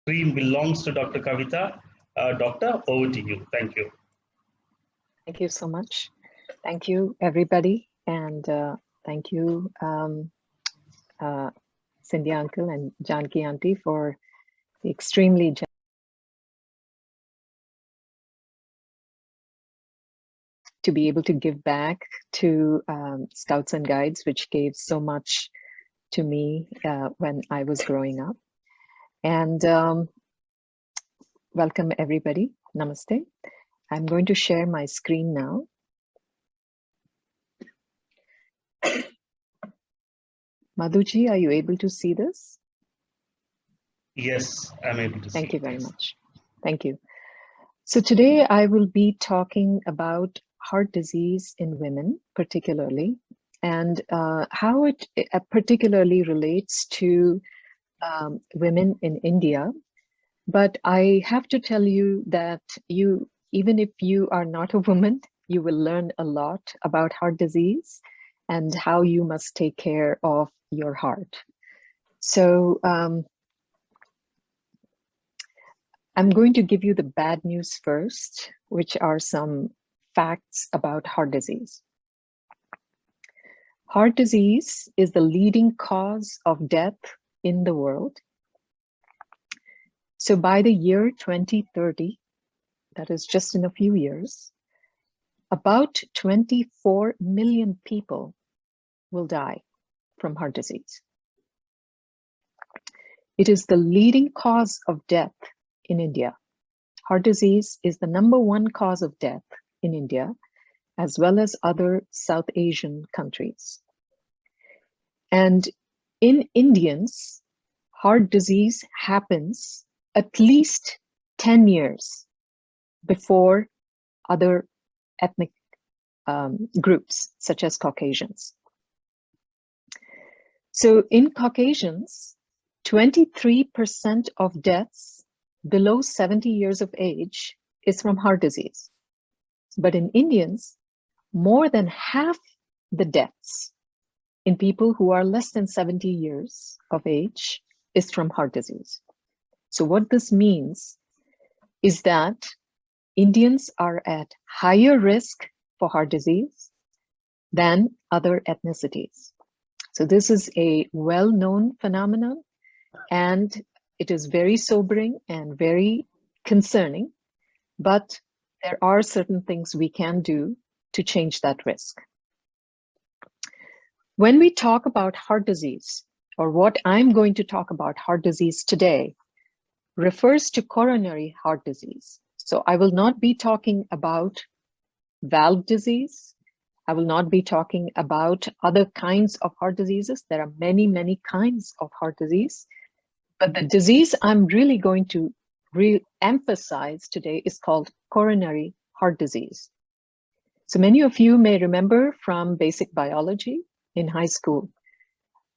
Screen belongs to Dr. Kavitha. Doctor, over to you. Thank you. Thank you so much. Thank you, everybody. And thank you, Cindy Uncle and Janki Auntie, for the extremely to be able to give back to Scouts and Guides, which gave so much to me when I was growing up. And welcome, everybody. Namaste. I'm going to share my screen now. Madhuji, are you able to see this? Yes, I'm able to see. Thank you very much. Thank you. So today I will be talking about heart disease in women, particularly, and how it particularly relates to women in India. But I have to tell you that even if you are not a woman, you will learn a lot about heart disease and how you must take care of your heart. So I'm going to give you the bad news first, which are some facts about heart disease. Heart disease is the leading cause of death in the world. So by the year 2030, that is just in a few years, about 24 million people will die from heart disease. It is the leading cause of death in India. Heart disease is the #1 cause of death in India, as well as other South Asian countries. And in Indians, heart disease happens at least 10 years before other ethnic groups, such as Caucasians. So in Caucasians, 23% of deaths below 70 years of age is from heart disease. But in Indians, more than half the deaths in people who are less than 70 years of age is from heart disease. So what this means is that Indians are at higher risk for heart disease than other ethnicities. So this is a well-known phenomenon, and it is very sobering and very concerning, but there are certain things we can do to change that risk. When we talk about heart disease, or what I'm going to talk about heart disease today, refers to coronary heart disease. So I will not be talking about valve disease. I will not be talking about other kinds of heart diseases. There are many, many kinds of heart disease. But the disease I'm really going to re-emphasize today is called coronary heart disease. So many of you may remember from basic biology in high school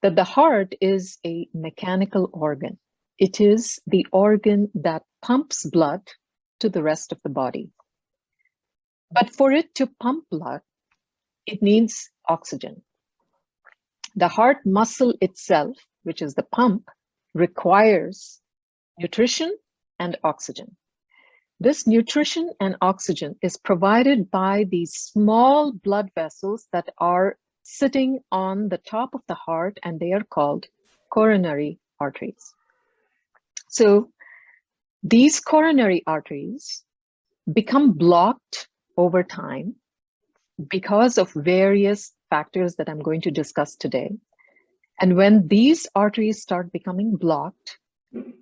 that the heart is a mechanical organ. It is the organ that pumps blood to the rest of the body. But for it to pump blood, it needs oxygen. The heart muscle itself, which is the pump, requires nutrition and oxygen. This nutrition and oxygen is provided by these small blood vessels that are sitting on the top of the heart, and they are called coronary arteries. So these coronary arteries become blocked over time because of various factors that I'm going to discuss today. And when these arteries start becoming blocked,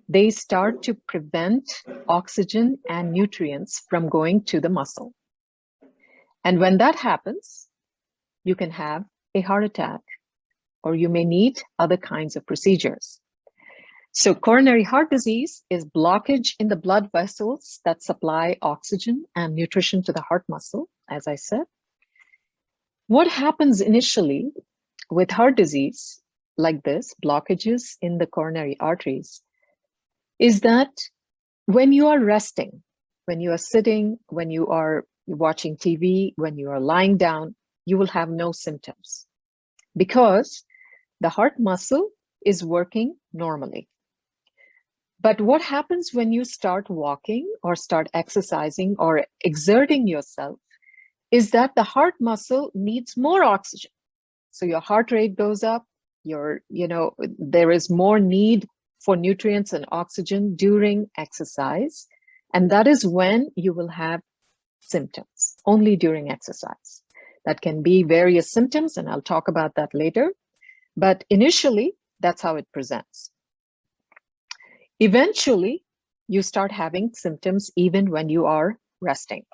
they start to prevent oxygen and nutrients from going to the muscle. And when that happens, you can have a heart attack, or you may need other kinds of procedures. So coronary heart disease is blockage in the blood vessels that supply oxygen and nutrition to the heart muscle, as I said. What happens initially with heart disease like this, blockages in the coronary arteries, is that when you are resting, when you are sitting, when you are watching TV, when you are lying down, you will have no symptoms because the heart muscle is working normally. But what happens when you start walking or start exercising or exerting yourself is that the heart muscle needs more oxygen. So your heart rate goes up, there is more need for nutrients and oxygen during exercise. And that is when you will have symptoms, only during exercise. That can be various symptoms, and I'll talk about that later. But initially, that's how it presents. Eventually, you start having symptoms even when you are resting.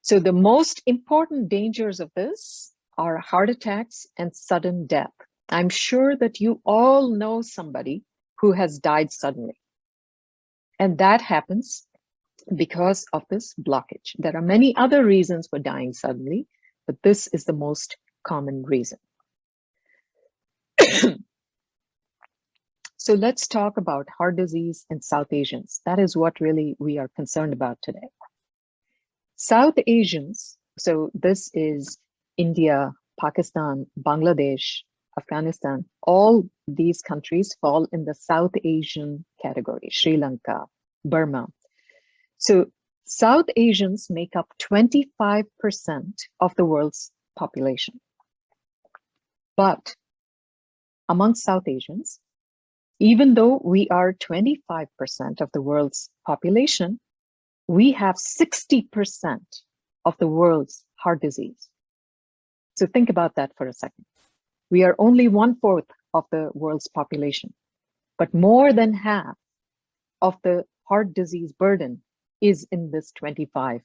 So the most important dangers of this are heart attacks and sudden death. I'm sure that you all know somebody who has died suddenly. And that happens because of this blockage. There are many other reasons for dying suddenly, but this is the most common reason. So let's talk about heart disease in South Asians. That is what really we are concerned about today. South Asians, so this is India, Pakistan, Bangladesh, Afghanistan, all these countries fall in the South Asian category, Sri Lanka, Burma. So South Asians make up 25% of the world's population. But among South Asians, even though we are 25% of the world's population, we have 60% of the world's heart disease. So think about that for a second. We are only 1/4 of the world's population, but more than half of the heart disease burden is in this 25%.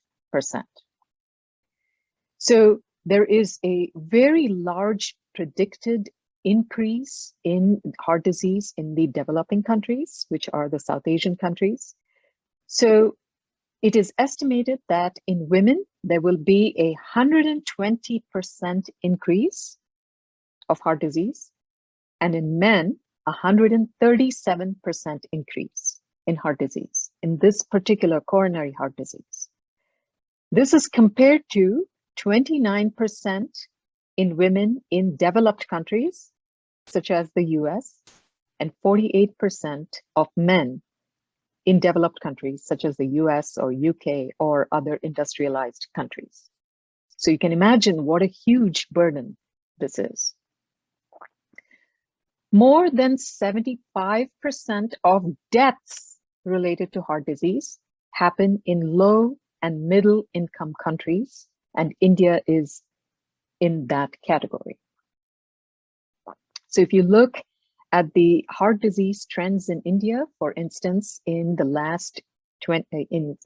So there is a very large predicted increase in heart disease in the developing countries, which are the South Asian countries. So it is estimated that in women, there will be a 120% increase of heart disease, and in men, 137% increase in heart disease, in this particular coronary heart disease. This is compared to 29% in women in developed countries, such as the US, and 48% of men in developed countries, such as the US or UK or other industrialized countries. So you can imagine what a huge burden this is. More than 75% of deaths related to heart disease happen in low and middle income countries, and India is in that category. So if you look at the heart disease trends in India, for instance, in the last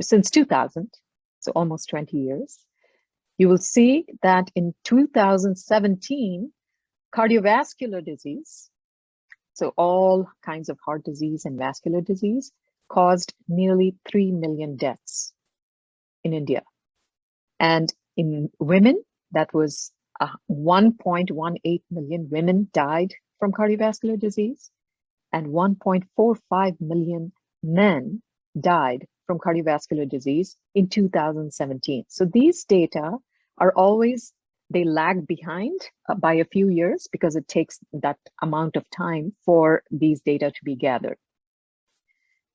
since 2000, so almost 20 years, you will see that in 2017, cardiovascular disease, so all kinds of heart disease and vascular disease, caused nearly 3 million deaths in India. And in women, that was 1.18 million women died from cardiovascular disease, and 1.45 million men died from cardiovascular disease in 2017. So these data are always, they lag behind by a few years because it takes that amount of time for these data to be gathered.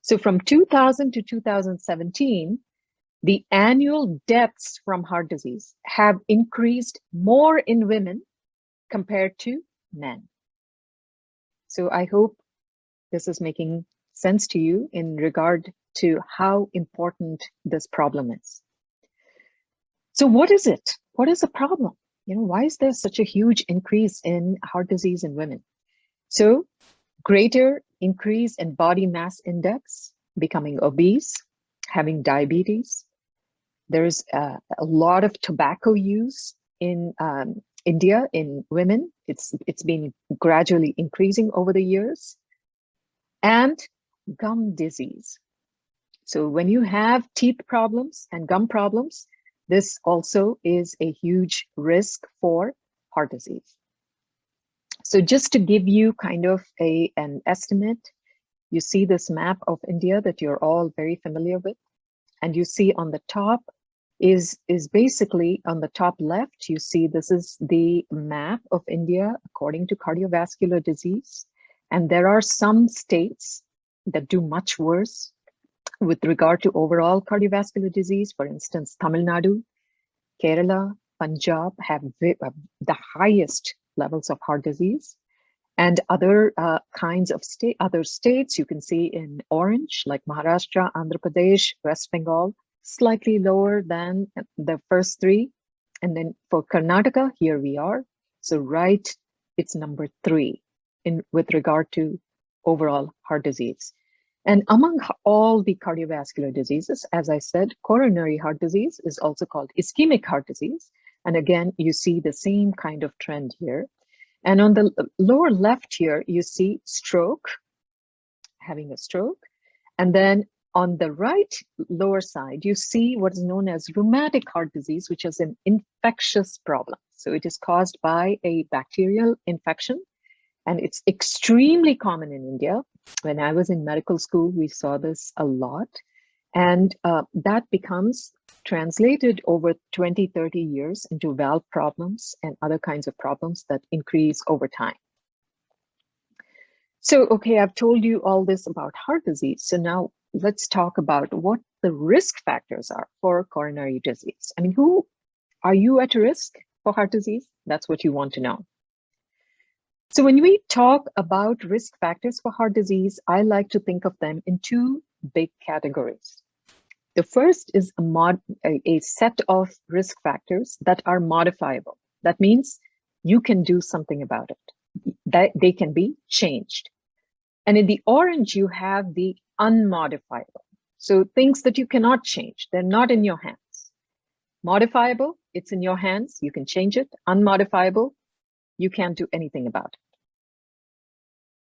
So from 2000 to 2017, the annual deaths from heart disease have increased more in women compared to men. So I hope this is making sense to you in regard to how important this problem is. So what is it? What is the problem? Why is there such a huge increase in heart disease in women? So greater increase in body mass index, becoming obese, having diabetes. There's a lot of tobacco use in India in women. It's been gradually increasing over the years. And gum disease. So when you have teeth problems and gum problems, this also is a huge risk for heart disease. So just to give you kind of an estimate, you see this map of India that you're all very familiar with. And you see on the top is basically on the top left, you see this is the map of India according to cardiovascular disease. And there are some states that do much worse with regard to overall cardiovascular disease. For instance, Tamil Nadu, Kerala, Punjab have the highest levels of heart disease. And other kinds of other states you can see in orange, like Maharashtra, Andhra Pradesh, West Bengal, slightly lower than the first three. And then for Karnataka, here we are. So right, it's number 3 with regard to overall heart disease. And among all the cardiovascular diseases, as I said, coronary heart disease is also called ischemic heart disease. And again, you see the same kind of trend here. And on the lower left here, you see stroke, having a stroke. And then on the right lower side, you see what is known as rheumatic heart disease, which is an infectious problem. So it is caused by a bacterial infection. And it's extremely common in India. When I was in medical school, we saw this a lot. And that becomes translated over 20, 30 years into valve problems and other kinds of problems that increase over time. So, okay, I've told you all this about heart disease. So now let's talk about what the risk factors are for coronary disease. I mean, are you at risk for heart disease? That's what you want to know. So when we talk about risk factors for heart disease, I like to think of them in 2 big categories. The first is a set of risk factors that are modifiable. That means you can do something about it. That they can be changed. And in the orange, you have the unmodifiable. So things that you cannot change, they're not in your hands. Modifiable, it's in your hands, you can change it. Unmodifiable, you can't do anything about it.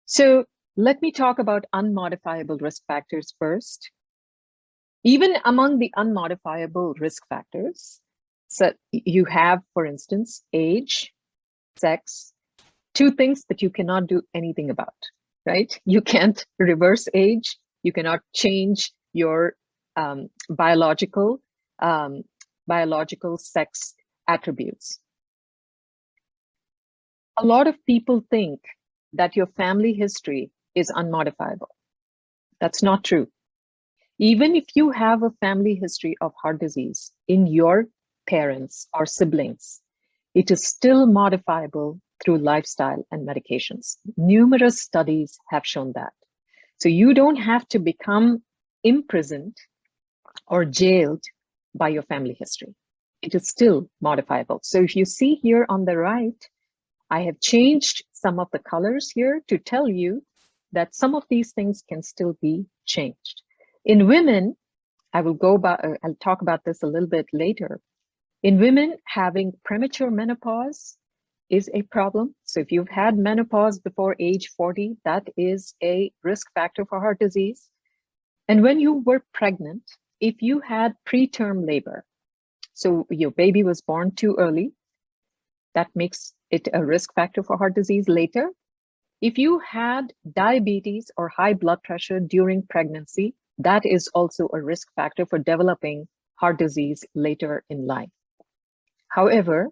So let me talk about unmodifiable risk factors first. Even among the unmodifiable risk factors, so you have, for instance, age, sex, 2 things that you cannot do anything about, right? You can't reverse age. You cannot change your biological sex attributes. A lot of people think that your family history is unmodifiable. That's not true. Even if you have a family history of heart disease in your parents or siblings, it is still modifiable through lifestyle and medications. Numerous studies have shown that. So you don't have to become imprisoned or jailed by your family history. It is still modifiable. So if you see here on the right, I have changed some of the colors here to tell you that some of these things can still be changed. In women, I'll talk about this a little bit later. In women, having premature menopause is a problem. So if you've had menopause before age 40, that is a risk factor for heart disease. And when you were pregnant, if you had preterm labor, so your baby was born too early, that makes it a risk factor for heart disease later. If you had diabetes or high blood pressure during pregnancy, that is also a risk factor for developing heart disease later in life. However,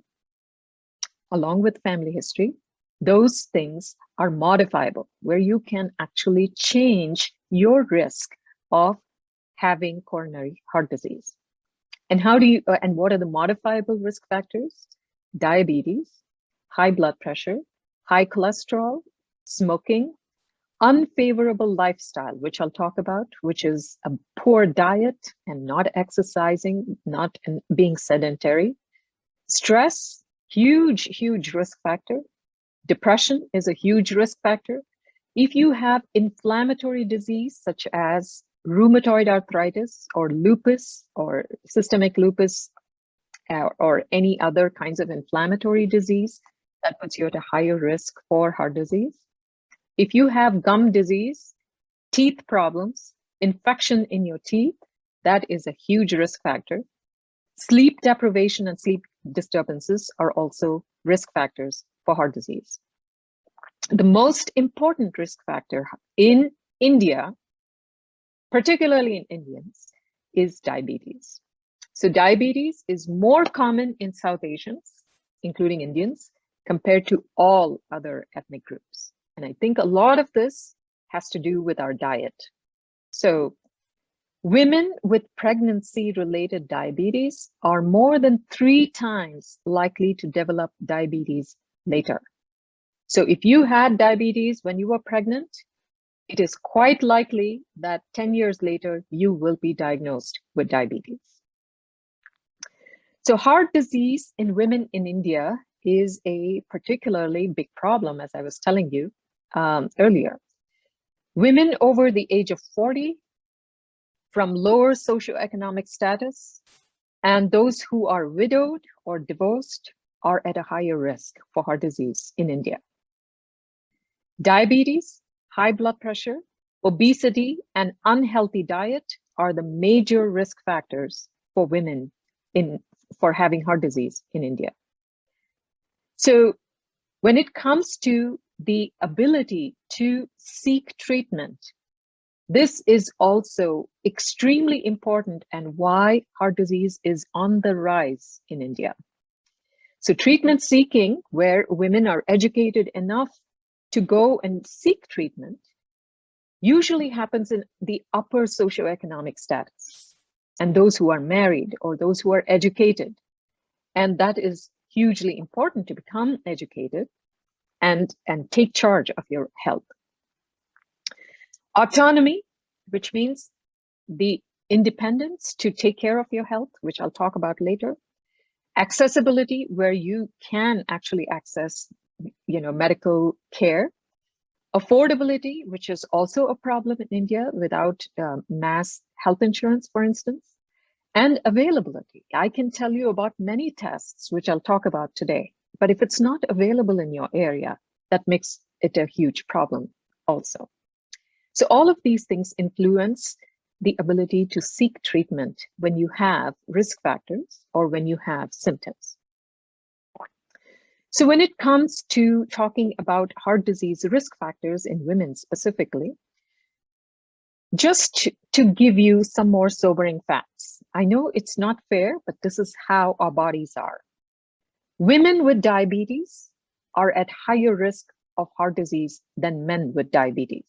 along with family history, those things are modifiable, where you can actually change your risk of having coronary heart disease. And what are the modifiable risk factors? Diabetes, high blood pressure, high cholesterol, smoking, unfavorable lifestyle, which I'll talk about, which is a poor diet and not exercising, not being sedentary. Stress, huge risk factor. Depression is a huge risk factor. If you have inflammatory disease, such as rheumatoid arthritis or lupus or systemic lupus or any other kinds of inflammatory disease, that puts you at a higher risk for heart disease. If you have gum disease, teeth problems, infection in your teeth, that is a huge risk factor. Sleep deprivation and sleep disturbances are also risk factors for heart disease. The most important risk factor in India, particularly in Indians, is diabetes. So diabetes is more common in South Asians, including Indians, compared to all other ethnic groups. And I think a lot of this has to do with our diet. So women with pregnancy-related diabetes are more than 3 times likely to develop diabetes later. So if you had diabetes when you were pregnant, it is quite likely that 10 years later, you will be diagnosed with diabetes. So heart disease in women in India is a particularly big problem, as I was telling you earlier. Women over the age of 40, from lower socioeconomic status, and those who are widowed or divorced are at a higher risk for heart disease in India. Diabetes, high blood pressure, obesity, and unhealthy diet are the major risk factors for women for having heart disease in India. So when it comes to the ability to seek treatment, this is also extremely important and why heart disease is on the rise in India. So treatment seeking, where women are educated enough to go and seek treatment, usually happens in the upper socioeconomic status and those who are married or those who are educated. And that is hugely important to become educated and take charge of your health. Autonomy, which means the independence to take care of your health, which I'll talk about later. Accessibility, where you can actually access, medical care. Affordability, which is also a problem in India without mass health insurance, for instance. And availability. I can tell you about many tests, which I'll talk about today, but if it's not available in your area, that makes it a huge problem also. So all of these things influence the ability to seek treatment when you have risk factors or when you have symptoms. So when it comes to talking about heart disease risk factors in women specifically, just to give you some more sobering facts. I know it's not fair, but this is how our bodies are. Women with diabetes are at higher risk of heart disease than men with diabetes.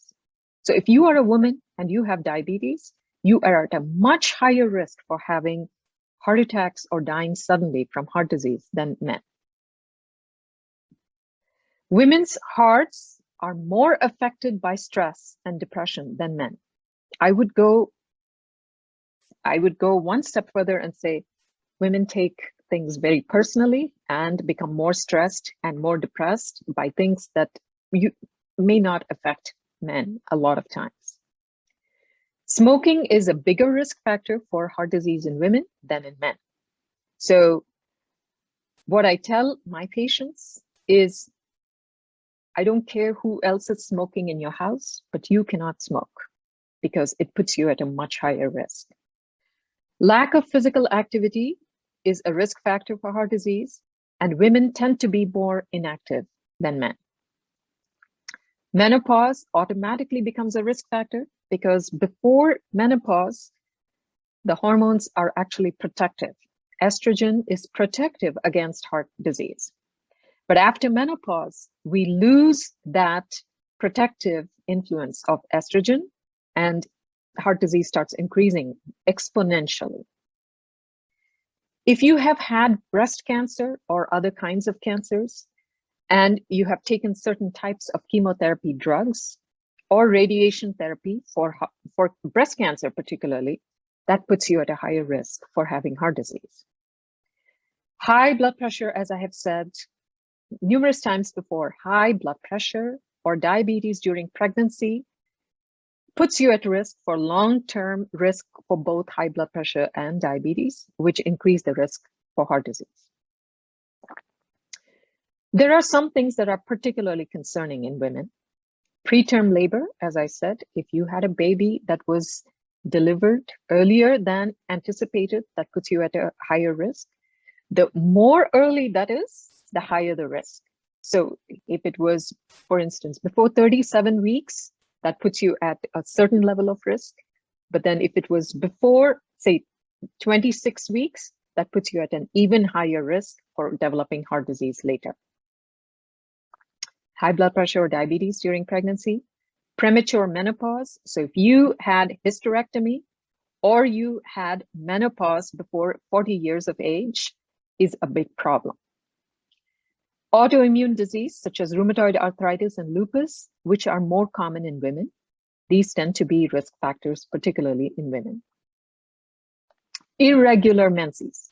So if you are a woman and you have diabetes, you are at a much higher risk for having heart attacks or dying suddenly from heart disease than men. Women's hearts are more affected by stress and depression than men. I would go one step further and say women take things very personally and become more stressed and more depressed by things that you may not affect men a lot of times. Smoking is a bigger risk factor for heart disease in women than in men. So what I tell my patients is, I don't care who else is smoking in your house, but you cannot smoke because it puts you at a much higher risk. Lack of physical activity is a risk factor for heart disease, and women tend to be more inactive than men. Menopause automatically becomes a risk factor because before menopause, the hormones are actually protective. Estrogen is protective against heart disease. But after menopause, we lose that protective influence of estrogen, and heart disease starts increasing exponentially. If you have had breast cancer or other kinds of cancers, and you have taken certain types of chemotherapy drugs or radiation therapy for breast cancer particularly, that puts you at a higher risk for having heart disease. High blood pressure, as I have said numerous times before, high blood pressure or diabetes during pregnancy puts you at risk for long-term risk for both high blood pressure and diabetes, which increase the risk for heart disease. There are some things that are particularly concerning in women. Preterm labor, as I said, if you had a baby that was delivered earlier than anticipated, that puts you at a higher risk. The more early that is, the higher the risk. So if it was, for instance, before 37 weeks, that puts you at a certain level of risk. But then if it was before, say, 26 weeks, that puts you at an even higher risk for developing heart disease later. High blood pressure or diabetes during pregnancy, premature menopause. So if you had hysterectomy or you had menopause before 40 years of age is a big problem. Autoimmune disease such as rheumatoid arthritis and lupus, which are more common in women. These tend to be risk factors, particularly in women. Irregular menses.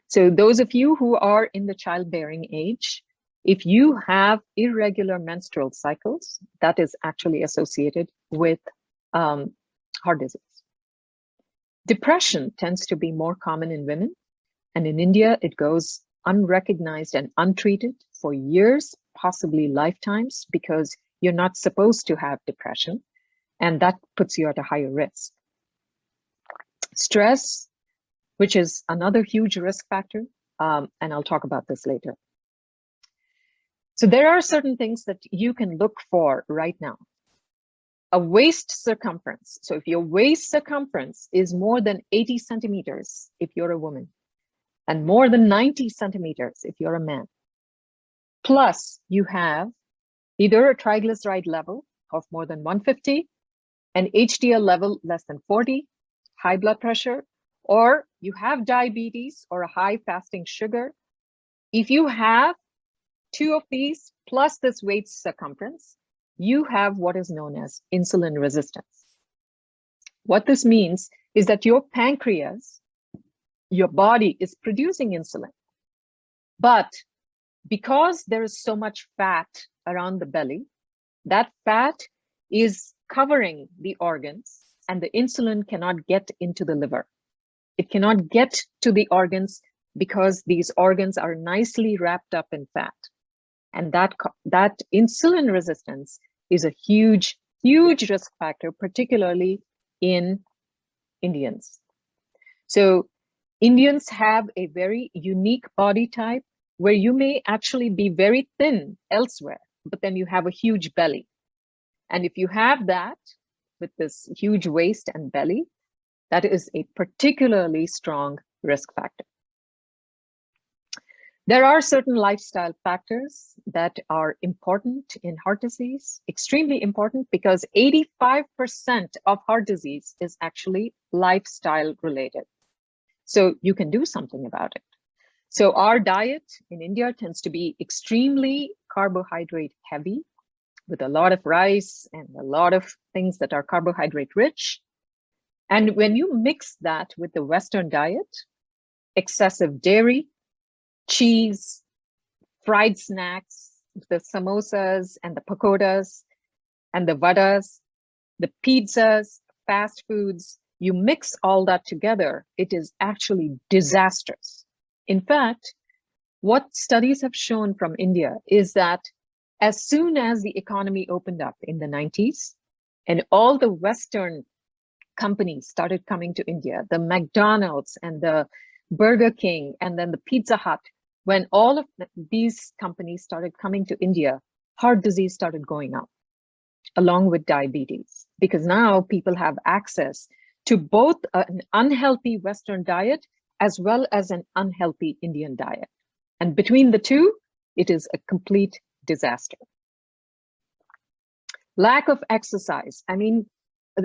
So those of you who are in the childbearing age, if you have irregular menstrual cycles, that is actually associated with heart disease. Depression tends to be more common in women, and in India, it goes unrecognized and untreated for years, possibly lifetimes, because you're not supposed to have depression, and that puts you at a higher risk. Stress, which is another huge risk factor, and I'll talk about this later. So there are certain things that you can look for right now. A waist circumference. So if your waist circumference is more than 80 centimeters, if you're a woman, and more than 90 centimeters, if you're a man, plus you have either a triglyceride level of more than 150, an HDL level less than 40, high blood pressure, or you have diabetes or a high fasting sugar. If you have two of these plus this waist circumference, you have what is known as insulin resistance. What this means is that your pancreas, your body is producing insulin, but because there is so much fat around the belly, that fat is covering the organs and the insulin cannot get into the liver. It cannot get to the organs because these organs are nicely wrapped up in fat. And that insulin resistance is a huge, huge risk factor, particularly in Indians. So Indians have a very unique body type where you may actually be very thin elsewhere, but then you have a huge belly. And if you have that with this huge waist and belly, that is a particularly strong risk factor. There are certain lifestyle factors that are important in heart disease, extremely important, because 85% of heart disease is actually lifestyle related. So you can do something about it. So our diet in India tends to be extremely carbohydrate heavy, with a lot of rice and a lot of things that are carbohydrate rich. And when you mix that with the Western diet, excessive dairy, cheese, fried snacks, the samosas and the pakodas and the vadas, the pizzas, fast foods, you mix all that together, it is actually disastrous. In fact, what studies have shown from India is that as soon as the economy opened up in the 90s and all the Western companies started coming to India, the McDonald's and the Burger King and then the Pizza Hut, when all of these companies started coming to India, heart disease started going up along with diabetes, because now people have access to both an unhealthy Western diet as well as an unhealthy Indian diet. And between the two, it is a complete disaster. Lack of exercise. I mean,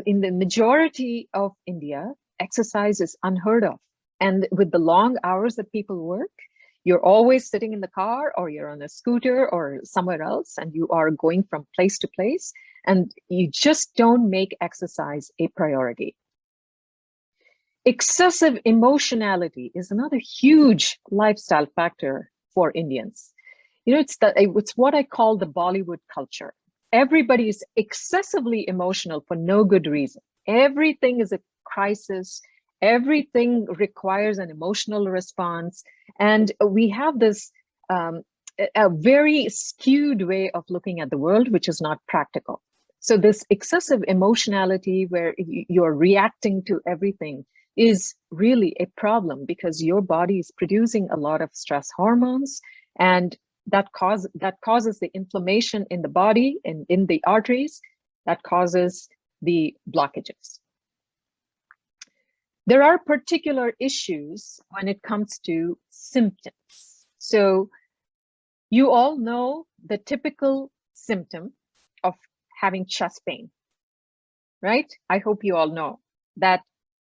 in the majority of India, exercise is unheard of. And with the long hours that people work, you're always sitting in the car or you're on a scooter or somewhere else, and you are going from place to place, and you just don't make exercise a priority. Excessive emotionality is another huge lifestyle factor for Indians. You know, it's what I call the Bollywood culture. Everybody is excessively emotional for no good reason. Everything is a crisis. Everything requires an emotional response. And we have this a very skewed way of looking at the world, which is not practical. So this excessive emotionality where you're reacting to everything is really a problem, because your body is producing a lot of stress hormones, and that causes the inflammation in the body and in the arteries, that causes the blockages. There are particular issues when it comes to symptoms. So you all know the typical symptom of having chest pain. right? I hope you all know that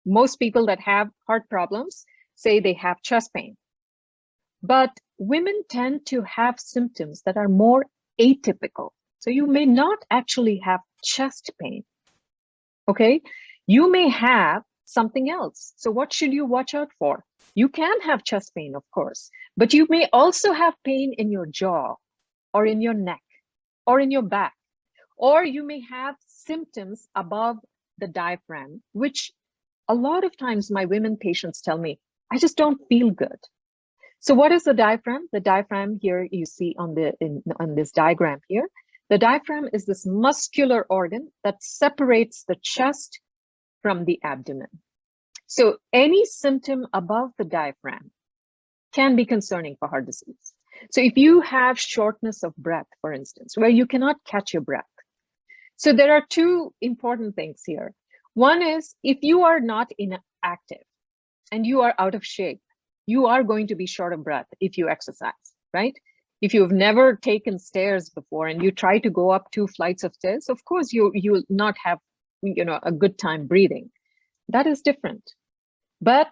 most people that have heart problems say they have chest pain. But women tend to have symptoms that are more atypical. So you may not actually have chest pain, okay? You may have something else. So what should you watch out for? You can have chest pain, of course, but you may also have pain in your jaw or in your neck or in your back, or you may have symptoms above the diaphragm, which a lot of times my women patients tell me, I just don't feel good. So what is the diaphragm? The diaphragm here you see on this diagram here. The diaphragm is this muscular organ that separates the chest from the abdomen. So any symptom above the diaphragm can be concerning for heart disease. So if you have shortness of breath, for instance, where you cannot catch your breath. So there are two important things here. One is if you are not inactive and you are out of shape, you are going to be short of breath if you exercise, right? If you've never taken stairs before and you try to go up 2 flights of stairs, of course you will not have, a good time breathing. That is different. But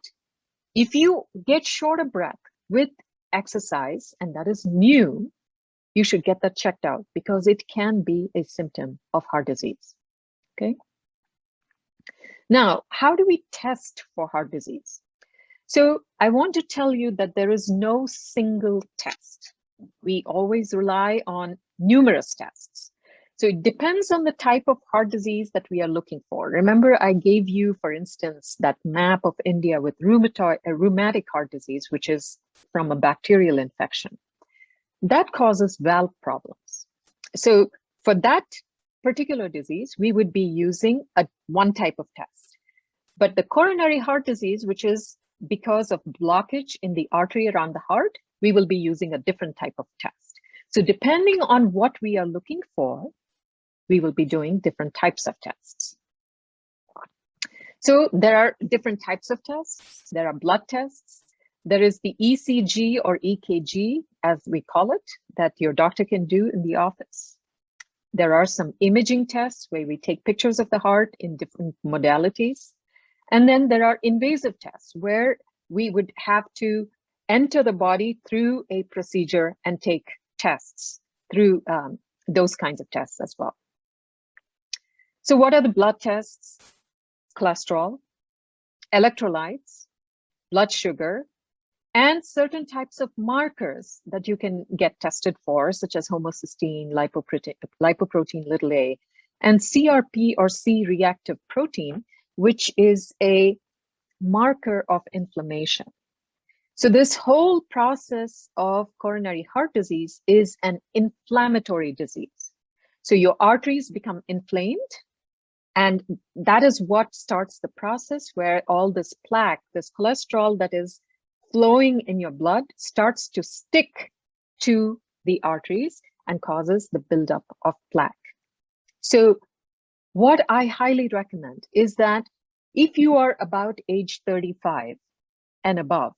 if you get short of breath with exercise, and that is new, you should get that checked out because it can be a symptom of heart disease, okay? Now, how do we test for heart disease? So I want to tell you that there is no single test. We always rely on numerous tests. So it depends on the type of heart disease that we are looking for. Remember, I gave you, for instance, that map of India with rheumatic heart disease, which is from a bacterial infection. That causes valve problems. So for that particular disease, we would be using one type of test. But the coronary heart disease, which is because of blockage in the artery around the heart, we will be using a different type of test. So depending on what we are looking for, we will be doing different types of tests. So there are different types of tests. There are blood tests. There is the ECG or EKG, as we call it, that your doctor can do in the office. There are some imaging tests where we take pictures of the heart in different modalities. And then there are invasive tests where we would have to enter the body through a procedure and take tests through those kinds of tests as well. So what are the blood tests? Cholesterol, electrolytes, blood sugar, and certain types of markers that you can get tested for, such as homocysteine, lipoprotein little a, and CRP or C-reactive protein, which is a marker of inflammation. So this whole process of coronary heart disease is an inflammatory disease. So your arteries become inflamed, and that is what starts the process where all this plaque, this cholesterol that is flowing in your blood starts to stick to the arteries and causes the buildup of plaque. So what I highly recommend is that if you are about age 35 and above,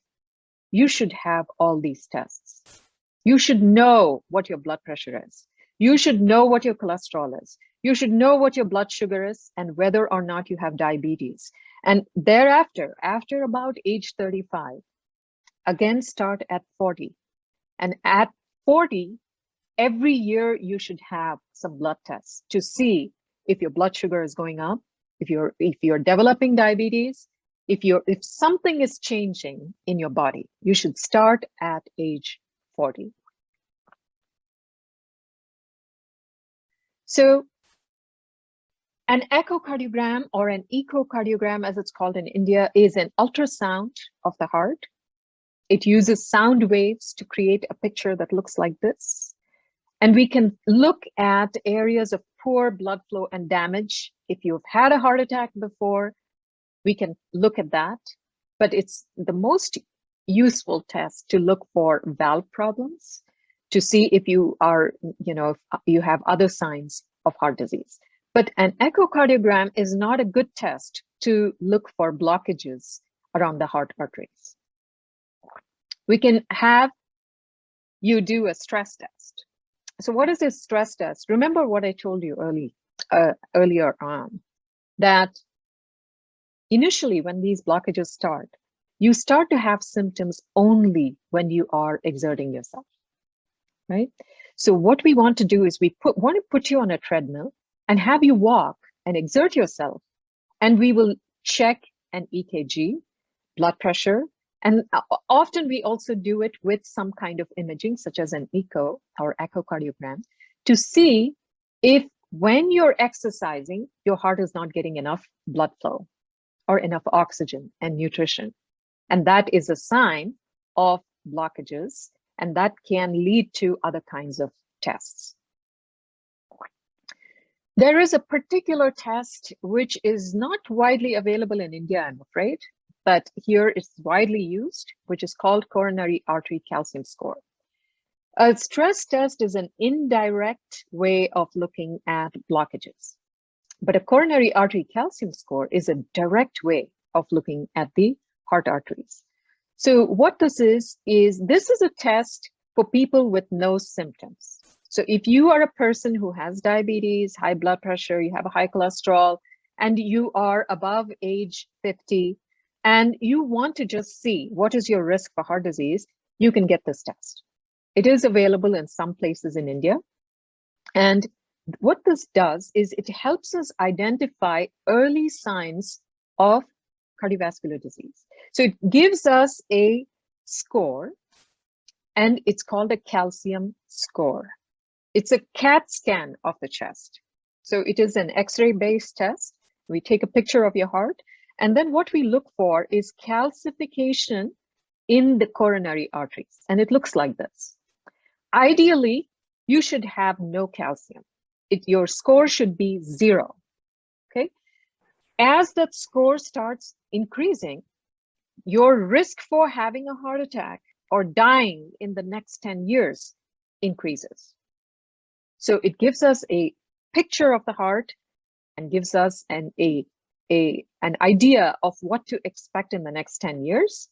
you should have all these tests. You should know what your blood pressure is. You should know what your cholesterol is. You should know what your blood sugar is and whether or not you have diabetes. And thereafter, after about age 35, again, start at 40. And at 40, every year you should have some blood tests to see if your blood sugar is going up, if you're developing diabetes, if something is changing in your body. You should start at age 40. So an echocardiogram or an echocardiogram, as it's called in India, is an ultrasound of the heart. It uses sound waves to create a picture that looks like this. And we can look at areas of poor blood flow and damage. If you've had a heart attack before, we can look at that. But it's the most useful test to look for valve problems, to see if you are, if you have other signs of heart disease. But an echocardiogram is not a good test to look for blockages around the heart arteries. We can have you do a stress test. So what is a stress test? Remember what I told you earlier on, that initially when these blockages start, you start to have symptoms only when you are exerting yourself, right? So what we want to do is want to put you on a treadmill and have you walk and exert yourself, and we will check an EKG, blood pressure, and often we also do it with some kind of imaging, such as an echo or echocardiogram, to see if when you're exercising, your heart is not getting enough blood flow or enough oxygen and nutrition. And that is a sign of blockages, and that can lead to other kinds of tests. There is a particular test which is not widely available in India, I'm afraid, but here it's widely used, which is called coronary artery calcium score. A stress test is an indirect way of looking at blockages, but a coronary artery calcium score is a direct way of looking at the heart arteries. So what this is a test for people with no symptoms. So if you are a person who has diabetes, high blood pressure, you have a high cholesterol, and you are above age 50, and you want to just see what is your risk for heart disease, you can get this test. It is available in some places in India. And what this does is it helps us identify early signs of cardiovascular disease. So it gives us a score, and it's called a calcium score. It's a CAT scan of the chest. So it is an X-ray based test. We take a picture of your heart, and then what we look for is calcification in the coronary arteries. And it looks like this. Ideally, you should have no calcium. Your score should be 0, okay? As that score starts increasing, your risk for having a heart attack or dying in the next 10 years increases. So it gives us a picture of the heart and gives us an idea of what to expect in the next 10 years,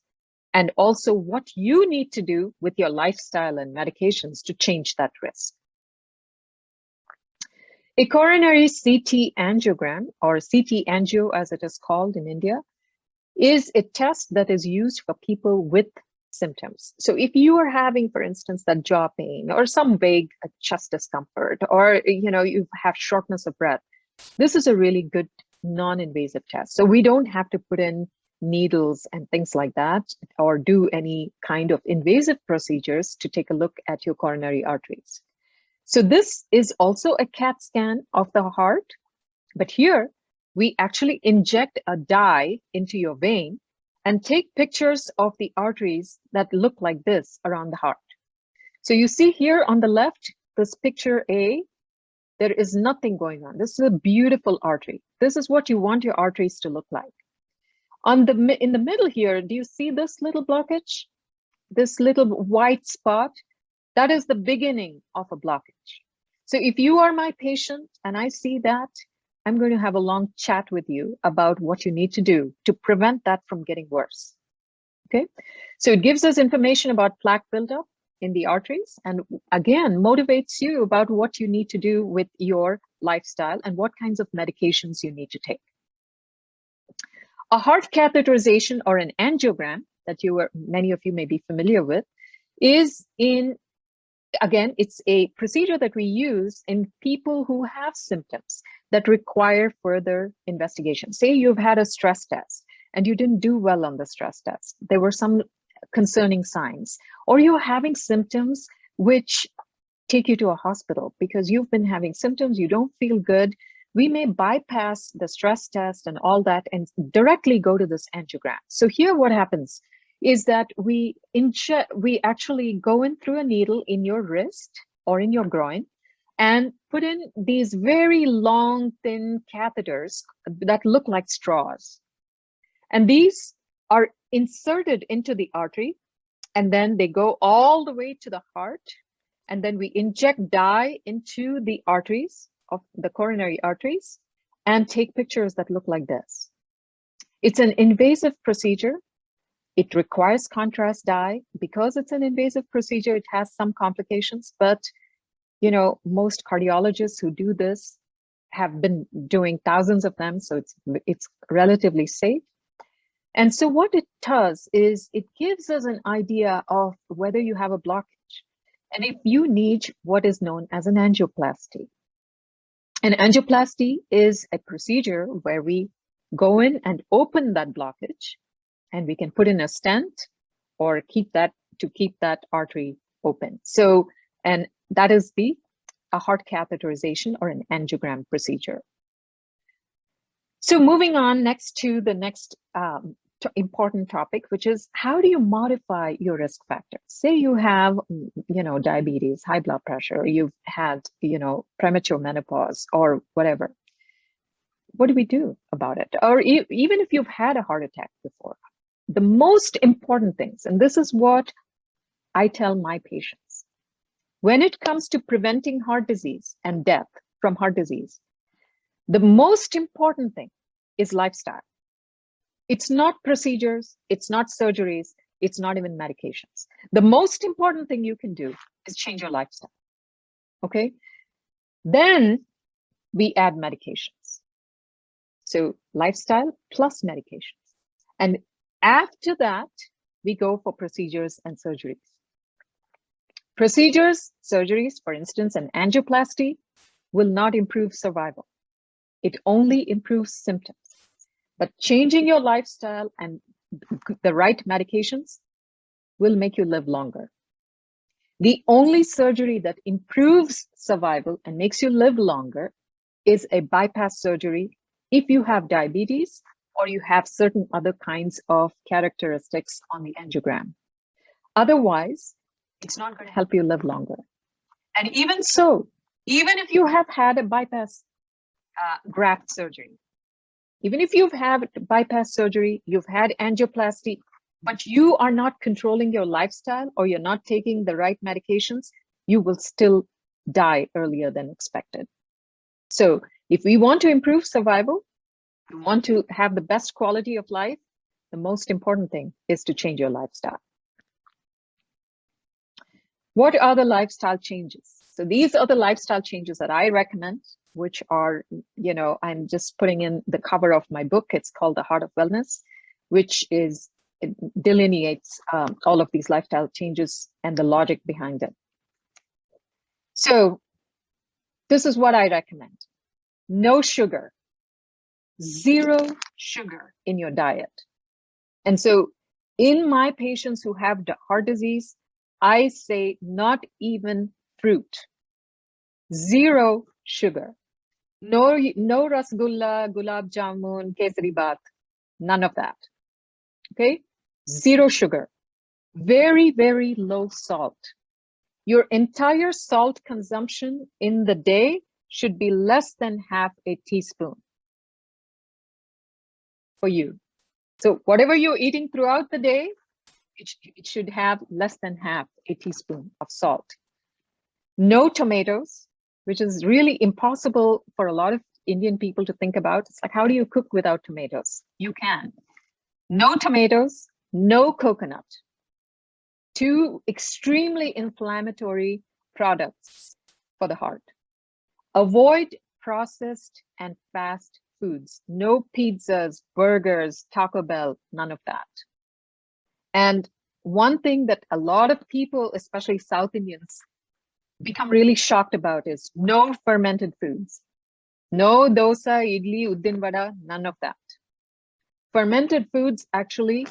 and also what you need to do with your lifestyle and medications to change that risk. A coronary CT angiogram, or CT angio as it is called in India, is a test that is used for people with symptoms. So if you are having, for instance, that jaw pain or some vague chest discomfort, or you have shortness of breath, this is a really good non-invasive test. So we don't have to put in needles and things like that, or do any kind of invasive procedures to take a look at your coronary arteries. So this is also a CAT scan of the heart, but here we actually inject a dye into your vein and take pictures of the arteries that look like this around the heart. So you see here on the left, this picture A, there is nothing going on. This is a beautiful artery. This is what you want your arteries to look like. In the middle here, do you see this little blockage? This little white spot? That is the beginning of a blockage. So if you are my patient and I see that, I'm going to have a long chat with you about what you need to do to prevent that from getting worse. Okay, so it gives us information about plaque buildup in the arteries, and again, motivates you about what you need to do with your lifestyle and what kinds of medications you need to take. A heart catheterization, or an angiogram, that many of you may be familiar with, is again, it's a procedure that we use in people who have symptoms that require further investigation. Say you've had a stress test and you didn't do well on the stress test. There were some concerning signs, or you're having symptoms which take you to a hospital because you've been having symptoms, you don't feel good. We may bypass the stress test and all that and directly go to this angiogram. So here what happens is that we actually go in through a needle in your wrist or in your groin and put in these very long, thin catheters that look like straws. And these are inserted into the artery, and then they go all the way to the heart. And then we inject dye into the arteries of the coronary arteries and take pictures that look like this. It's an invasive procedure. It requires contrast dye. Because it's an invasive procedure, it has some complications, but most cardiologists who do this have been doing thousands of them, so it's relatively safe. And so what it does is it gives us an idea of whether you have a blockage, and if you need what is known as an angioplasty. An angioplasty is a procedure where we go in and open that blockage, and we can put in a stent or keep that artery open. So, and that is a heart catheterization or an angiogram procedure. So moving on next to the next important topic, which is how do you modify your risk factors? Say you have, diabetes, high blood pressure, you've had, premature menopause or whatever. What do we do about it? Or even if you've had a heart attack before, the most important things, and this is what I tell my patients, when it comes to preventing heart disease and death from heart disease, the most important thing is lifestyle. It's not procedures, it's not surgeries, it's not even medications. The most important thing you can do is change your lifestyle, okay? Then we add medications. So lifestyle plus medications. And after that, we go for procedures and surgeries. Procedures, surgeries, for instance, an angioplasty will not improve survival. It only improves symptoms. But changing your lifestyle and the right medications will make you live longer. The only surgery that improves survival and makes you live longer is a bypass surgery if you have diabetes or you have certain other kinds of characteristics on the angiogram. Otherwise, it's not going to help you live longer. And even so, even if you have had a bypass graft surgery, even if you've had bypass surgery, you've had angioplasty, but you are not controlling your lifestyle or you're not taking the right medications, you will still die earlier than expected. So if we want to improve survival, we want to have the best quality of life, the most important thing is to change your lifestyle. What are the lifestyle changes? So these are the lifestyle changes that I recommend, which are, I'm just putting in the cover of my book. It's called The Heart of Wellness, which delineates all of these lifestyle changes and the logic behind it. So this is what I recommend. No sugar, 0 sugar in your diet. And so in my patients who have heart disease, I say not even fruit, 0 sugar. No rasgulla, gulab jamun, kesari baat, none of that. Okay, 0 sugar, very, very low salt. Your entire salt consumption in the day should be less than half a teaspoon for you. So whatever you're eating throughout the day, it should have less than half a teaspoon of salt. No tomatoes, which is really impossible for a lot of Indian people to think about. It's like, how do you cook without tomatoes? You can. No tomatoes, no coconut. 2 extremely inflammatory products for the heart. Avoid processed and fast foods. No pizzas, burgers, Taco Bell, none of that. And one thing that a lot of people, especially South Indians, become really shocked about is no fermented foods. No dosa, idli, uddin vada, none of that. Fermented foods actually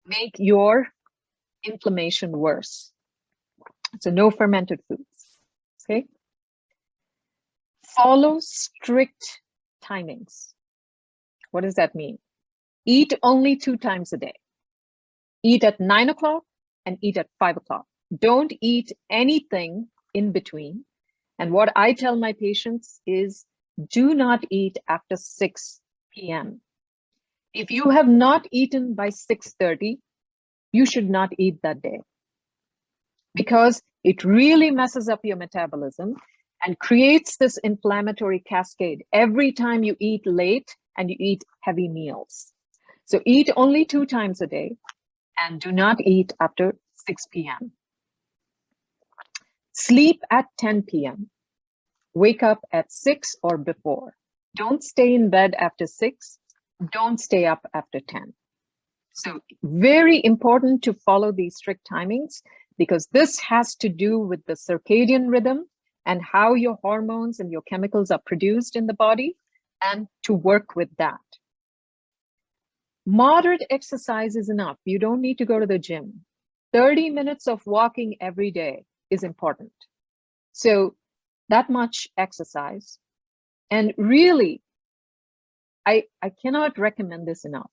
make your inflammation worse. So no fermented foods, okay? Follow strict timings. What does that mean? Eat only 2 times a day. Eat at 9 o'clock and eat at 5 o'clock. Don't eat anything in between. And what I tell my patients is do not eat after 6 p.m. If you have not eaten by 6:30, you should not eat that day because it really messes up your metabolism and creates this inflammatory cascade every time you eat late and you eat heavy meals. So eat only 2 times a day and do not eat after 6 p.m. Sleep at 10 p.m. Wake up at 6 or before. Don't stay in bed after 6. Don't stay up after 10. So very important to follow these strict timings, because this has to do with the circadian rhythm and how your hormones and your chemicals are produced in the body, and to work with that. Moderate exercise is enough. You don't need to go to the gym. 30 minutes of walking every day is important. So that much exercise. And really, I cannot recommend this enough.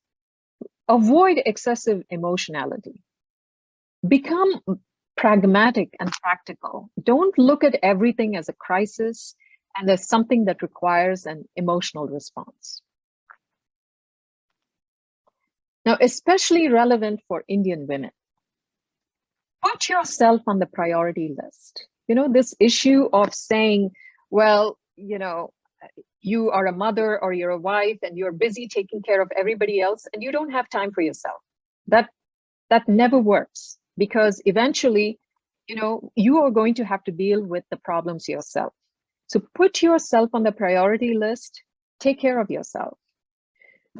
Avoid excessive emotionality. Become pragmatic and practical. Don't look at everything as a crisis and as something that requires an emotional response. Now, especially relevant for Indian women, put yourself on the priority list. You know, this issue of saying, well, you know, you are a mother or you're a wife and you're busy taking care of everybody else and you don't have time for yourself. That never works, because eventually, you know, you are going to have to deal with the problems yourself. So put yourself on the priority list, take care of yourself.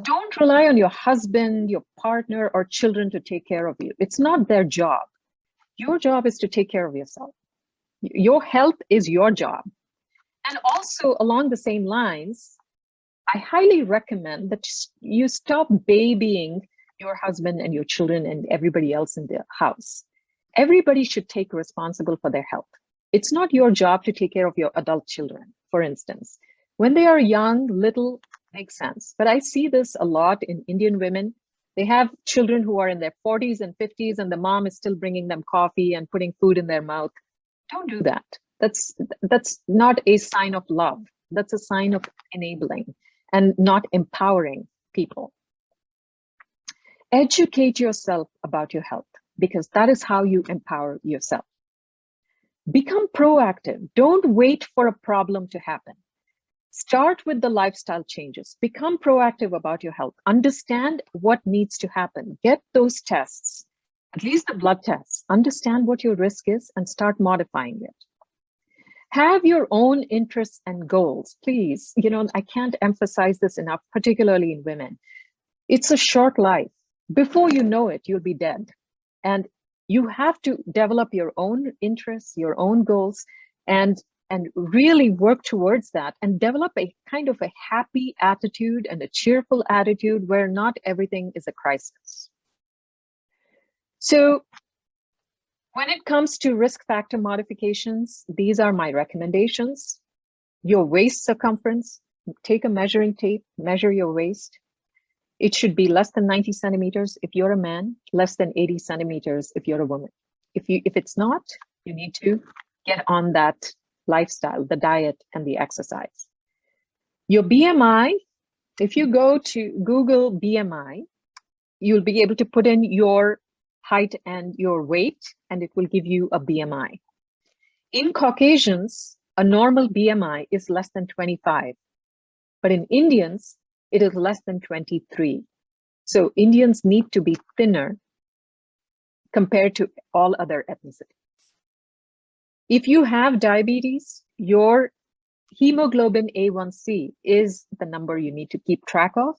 Don't rely on your husband, your partner, or children to take care of you. It's not their job. Your job is to take care of yourself. Your health is your job. And also along the same lines, I highly recommend that you stop babying your husband and your children and everybody else in the house. Everybody should take responsible for their health. It's not your job to take care of your adult children, for instance. When they are young, little, makes sense. But I see this a lot in Indian women. They have children who are in their 40s and 50s, and the mom is still bringing them coffee and putting food in their mouth. Don't do that. That's not a sign of love. That's a sign of enabling and not empowering people. Educate yourself about your health, because that is how you empower yourself. Become proactive. Don't wait for a problem to happen. Start with the lifestyle changes. Become proactive about your health. Understand what needs to happen. Get those tests, at least the blood tests. Understand what your risk is and start modifying it. Have your own interests and goals, please. You know, I can't emphasize this enough, particularly in women. It's a short life. Before you know it, you'll be dead. And you have to develop your own interests, your own goals, and really work towards that, and develop a kind of a happy attitude and a cheerful attitude where not everything is a crisis. So when it comes to risk factor modifications, these are my recommendations. Your waist circumference, take a measuring tape, measure your waist. It should be less than 90 centimeters if you're a man, less than 80 centimeters if you're a woman. If it's not, you need to get on that lifestyle, the diet and the exercise. Your BMI, if you go to Google BMI, you'll be able to put in your height and your weight, and it will give you a BMI. In Caucasians, a normal BMI is less than 25, but in Indians, it is less than 23. So Indians need to be thinner compared to all other ethnicities. If you have diabetes, your hemoglobin A1C is the number you need to keep track of.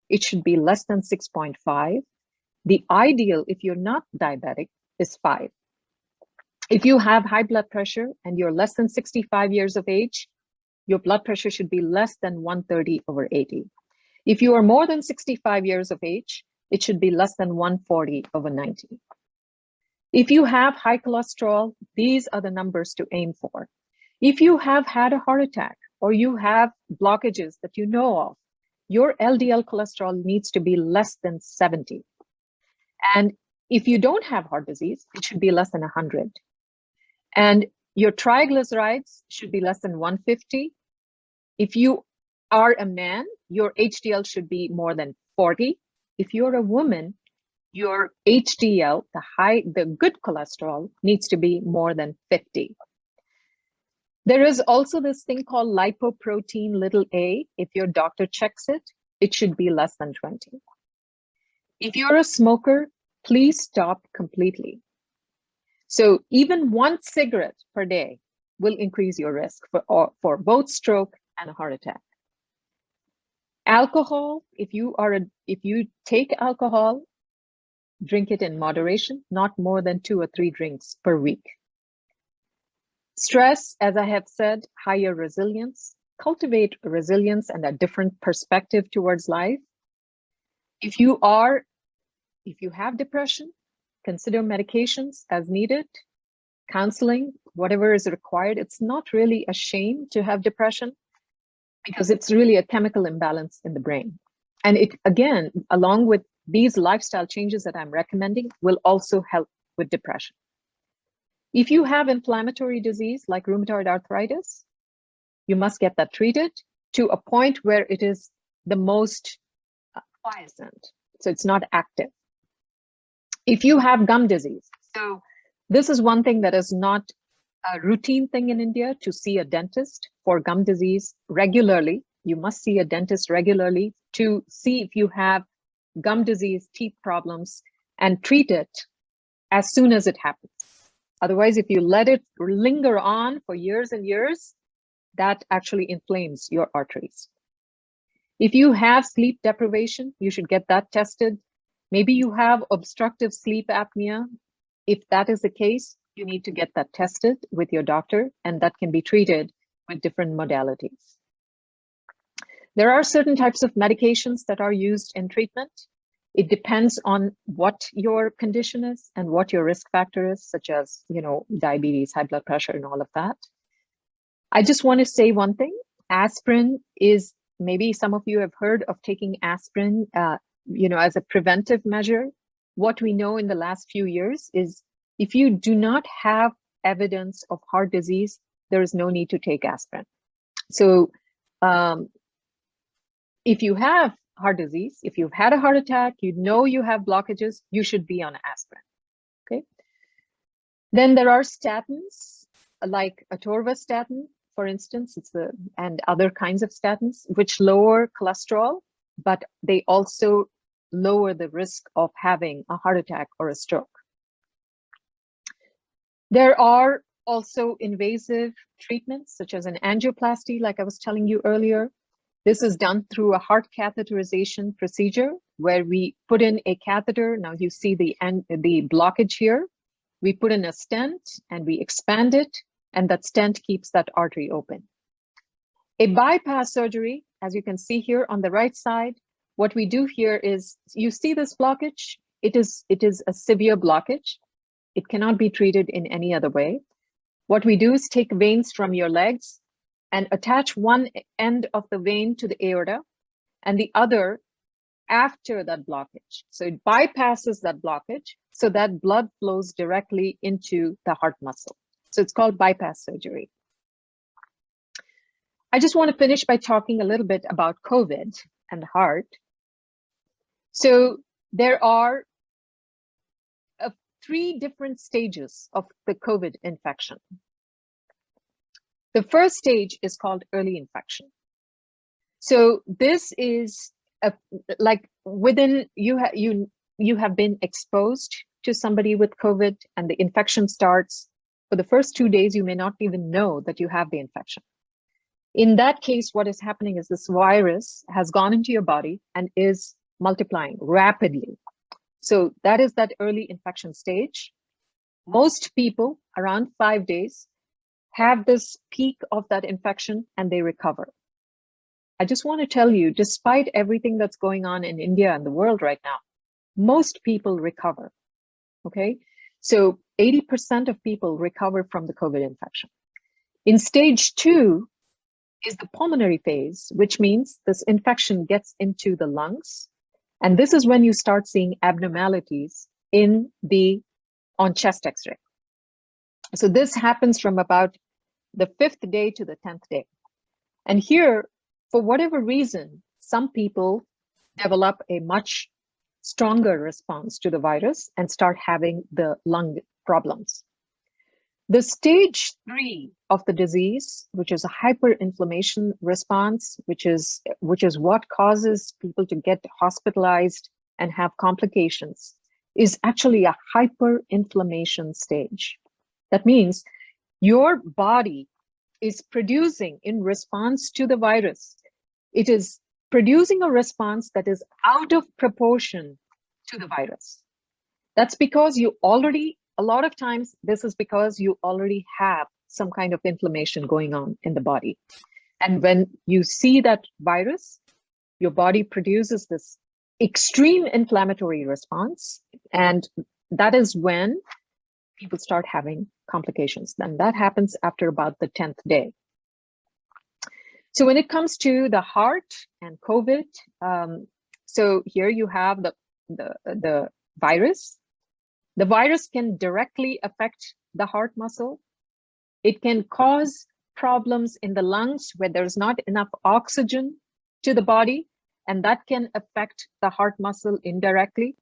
It should be less than 6.5. The ideal, if you're not diabetic, is 5. If you have high blood pressure and you're less than 65 years of age, your blood pressure should be less than 130/80. If you are more than 65 years of age, it should be less than 140/90. If you have high cholesterol, these are the numbers to aim for. If you have had a heart attack or you have blockages that you know of, your LDL cholesterol needs to be less than 70. And if you don't have heart disease, it should be less than 100. And your triglycerides should be less than 150. If you are a man, your HDL should be more than 40. If you're a woman, your HDL, the good cholesterol, needs to be more than 50. There is also this thing called lipoprotein little a. If your doctor checks it, it should be less than 20. If you're a smoker, please stop completely. So even one cigarette per day will increase your risk for both stroke and a heart attack. Alcohol, if you take alcohol, drink it in moderation, not more than 2 or 3 drinks per week. Stress, as I have said, higher resilience. Cultivate resilience and a different perspective towards life. If you have depression, consider medications as needed, counseling, whatever is required. It's not really a shame to have depression because it's really a chemical imbalance in the brain. And it, again, along with these lifestyle changes that I'm recommending, will also help with depression. If you have inflammatory disease like rheumatoid arthritis, you must get that treated to a point where it is the most quiescent, so it's not active. If you have gum disease, so this is one thing that is not a routine thing in India, to see a dentist for gum disease regularly. You must see a dentist regularly to see if you have gum disease, teeth problems, and treat it as soon as it happens. Otherwise, if you let it linger on for years and years, that actually inflames your arteries. If you have sleep deprivation, you should get that tested. Maybe you have obstructive sleep apnea. If that is the case, you need to get that tested with your doctor, and that can be treated with different modalities. There are certain types of medications that are used in treatment. It depends on what your condition is and what your risk factor is, such as, diabetes, high blood pressure, and all of that. I just want to say one thing. Aspirin is, maybe some of you have heard of taking aspirin, as a preventive measure. What we know in the last few years is if you do not have evidence of heart disease, there is no need to take aspirin. So if you have heart disease, if you've had a heart attack, you have blockages, you should be on aspirin, okay? Then there are statins, like atorvastatin, for instance, and other kinds of statins, which lower cholesterol, but they also lower the risk of having a heart attack or a stroke. There are also invasive treatments, such as an angioplasty, like I was telling you earlier. This is done through a heart catheterization procedure where we put in a catheter. Now you see the blockage here. We put in a stent and we expand it, and that stent keeps that artery open. A bypass surgery, as you can see here on the right side, what we do here is, you see this blockage? It is a severe blockage. It cannot be treated in any other way. What we do is take veins from your legs and attach one end of the vein to the aorta and the other after that blockage. So it bypasses that blockage so that blood flows directly into the heart muscle. So it's called bypass surgery. I just want to finish by talking a little bit about COVID and the heart. So there are 3 different stages of the COVID infection. The first stage is called early infection. So this is like within you have been exposed to somebody with COVID and the infection starts. For the first 2 days, you may not even know that you have the infection. In that case, what is happening is this virus has gone into your body and is multiplying rapidly. So that is that early infection stage. Most people, around 5 days, have this peak of that infection and they recover. I just want to tell you, despite everything that's going on in India and the world right now, most people recover, okay? So 80% of people recover from the COVID infection. In stage 2 is the pulmonary phase, which means this infection gets into the lungs. And this is when you start seeing abnormalities on chest X-ray. So this happens from about the 5th day to the 10th day. And here, for whatever reason, some people develop a much stronger response to the virus and start having the lung problems. The stage 3 of the disease, which is a hyperinflammation response, which is what causes people to get hospitalized and have complications, is actually a hyperinflammation stage. That means your body is producing in response to the virus. It is producing a response that is out of proportion to the virus. That's because you already, a lot of times, this is because you already have some kind of inflammation going on in the body. And when you see that virus, your body produces this extreme inflammatory response. And that is when people start having complications. And that happens after about the 10th day. So when it comes to the heart and COVID, so here you have the virus. The virus can directly affect the heart muscle. It can cause problems in the lungs where there's not enough oxygen to the body, and that can affect the heart muscle indirectly.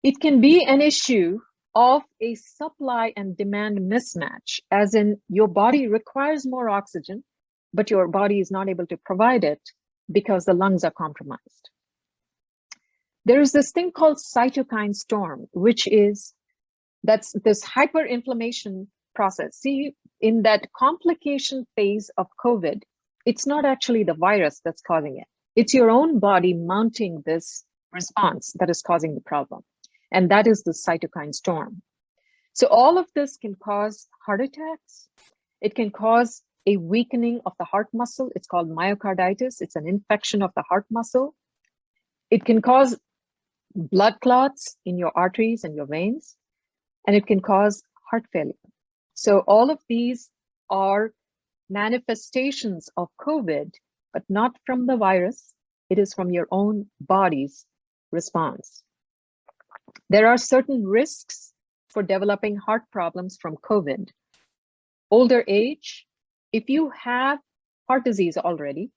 It can be an issue of a supply and demand mismatch, as in your body requires more oxygen, but your body is not able to provide it because the lungs are compromised. There is this thing called cytokine storm, which is that's this hyperinflammation process. See, in that complication phase of COVID, it's not actually the virus that's causing it. It's your own body mounting this response that is causing the problem. And that is the cytokine storm. So all of this can cause heart attacks. It can cause a weakening of the heart muscle. It's called myocarditis. It's an infection of the heart muscle. It can cause blood clots in your arteries and your veins, and it can cause heart failure. So all of these are manifestations of COVID, but not from the virus. It is from your own body's response. There are certain risks for developing heart problems from COVID. Older age, if you have heart disease already,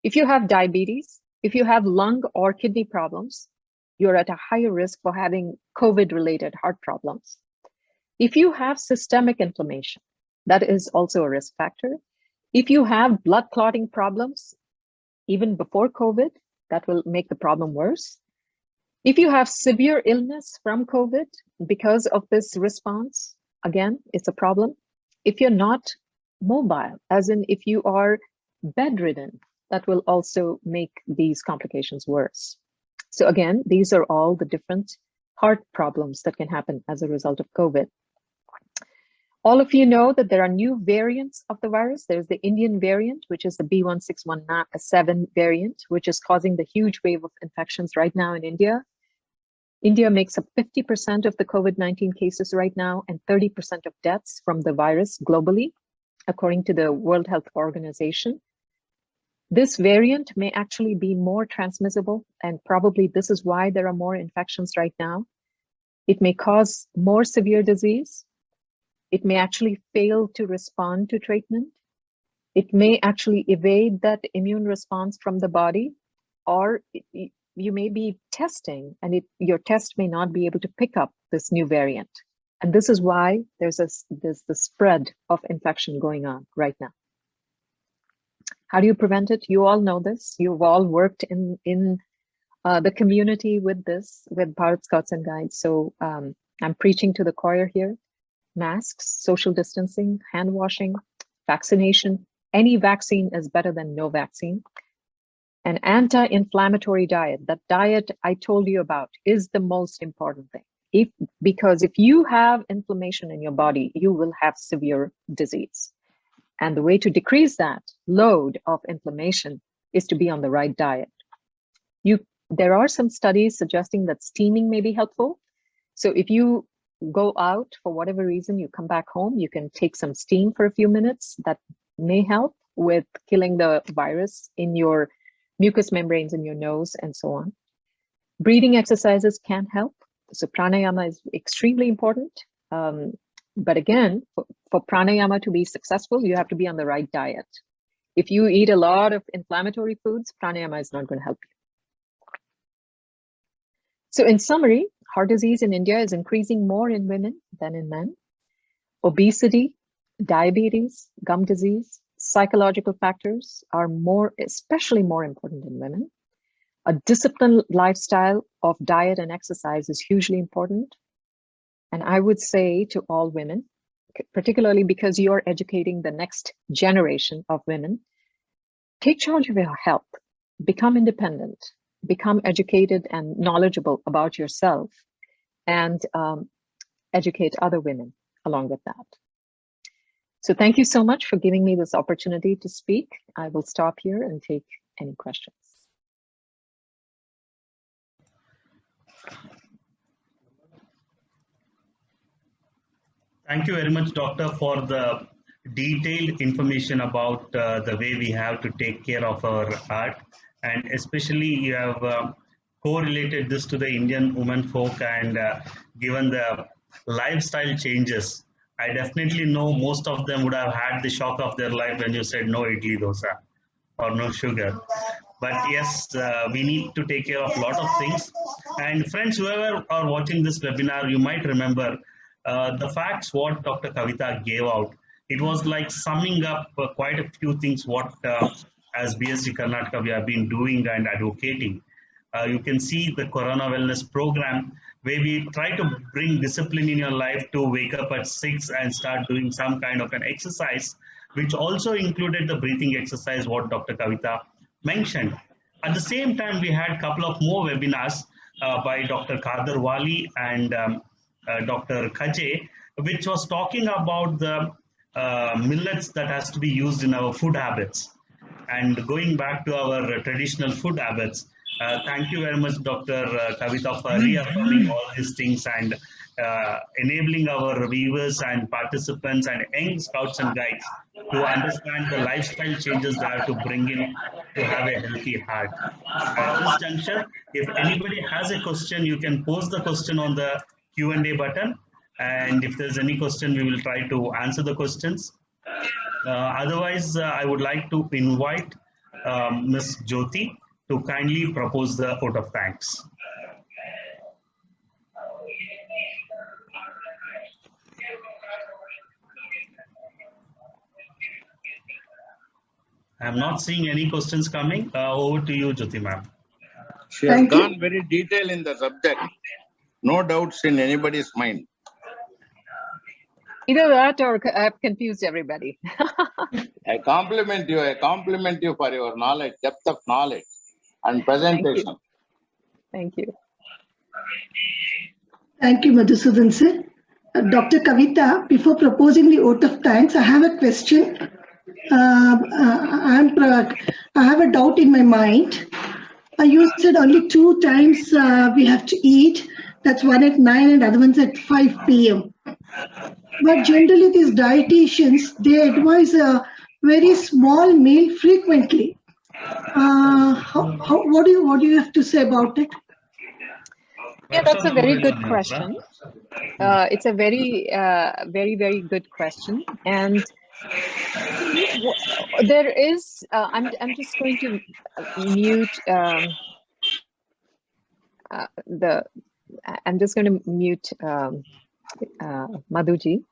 if you have diabetes, if you have lung or kidney problems, you're at a higher risk for having COVID-related heart problems. If you have systemic inflammation, that is also a risk factor. If you have blood clotting problems, even before COVID, that will make the problem worse. If you have severe illness from COVID because of this response, again, it's a problem. If you're not mobile, as in if you are bedridden, that will also make these complications worse. So again, these are all the different heart problems that can happen as a result of COVID. All of you know that there are new variants of the virus. There's the Indian variant, which is the B.1.617 variant, which is causing the huge wave of infections right now in India. India makes up 50% of the COVID-19 cases right now and 30% of deaths from the virus globally, according to the World Health Organization. This variant may actually be more transmissible, and probably this is why there are more infections right now. It may cause more severe disease. It may actually fail to respond to treatment. It may actually evade that immune response from the body, or you may be testing and your test may not be able to pick up this new variant. And this is why there's the spread of infection going on right now. How do you prevent it? You all know this. You've all worked in the community with this, with Bharat Scouts and Guides. So I'm preaching to the choir here. Masks, social distancing, hand washing, vaccination. Any vaccine is better than no vaccine. An anti-inflammatory diet, that diet I told you about, is the most important thing. Because if you have inflammation in your body, you will have severe disease. And the way to decrease that load of inflammation is to be on the right diet. There are some studies suggesting that steaming may be helpful. So if you go out for whatever reason, you come back home, you can take some steam for a few minutes. That may help with killing the virus in your mucous membranes in your nose and so on. Breathing exercises can help. So pranayama is extremely important. But again, for pranayama to be successful, you have to be on the right diet. If you eat a lot of inflammatory foods, pranayama is not going to help you. So in summary, heart disease in India is increasing more in women than in men. Obesity, diabetes, gum disease, psychological factors are especially more important in women. A disciplined lifestyle of diet and exercise is hugely important. And I would say to all women, particularly because you're educating the next generation of women. Take charge of your health, become independent, become educated and knowledgeable about yourself, and educate other women along with that. So thank you so much for giving me this opportunity to speak. I will stop here and take any questions. Thank you very much, Doctor, for the detailed information about the way we have to take care of our heart. And especially you have correlated this to the Indian women folk and given the lifestyle changes. I definitely know most of them would have had the shock of their life when you said no idli dosa or no sugar. But yes, we need to take care of a lot of things. And friends, whoever are watching this webinar, you might remember the facts what Dr. Kavitha gave out. It was like summing up quite a few things what as BSc Karnataka we have been doing and advocating. You can see the Corona Wellness Program where we try to bring discipline in your life to wake up at 6 and start doing some kind of an exercise, which also included the breathing exercise what Dr. Kavitha mentioned. At the same time, we had a couple of more webinars by Dr. Kader Wali and Dr. Kaje, which was talking about the millets that has to be used in our food habits. And going back to our traditional food habits, thank you very much, Dr. Kavitha, for reaffirming all these things and enabling our viewers and participants and young scouts and guides to understand the lifestyle changes they have to bring in to have a healthy heart. At this juncture, if anybody has a question, you can post the question on the Q&A button. And if there's any question, we will try to answer the questions. Otherwise, I would like to invite Ms. Jyoti to kindly propose the vote of thanks. I'm not seeing any questions coming. Over to you, Jyoti ma'am. She has gone very detailed in the subject. No doubts in anybody's mind. Either that or I've confused everybody. I compliment you for your knowledge, depth of knowledge and presentation. Thank you. Thank you, Madhusudan sir. Dr. Kavitha, before proposing the vote of thanks, I have a question. I have a doubt in my mind. You said only 2 times we have to eat. That's one at 9 and other one's at 5 p.m. But generally these dietitians, they advise a very small meal frequently. What do you have to say about it? Yeah, that's a very good question. It's a very, very good question. And there is, I'm just going to mute I'm just going to mute Madhuji.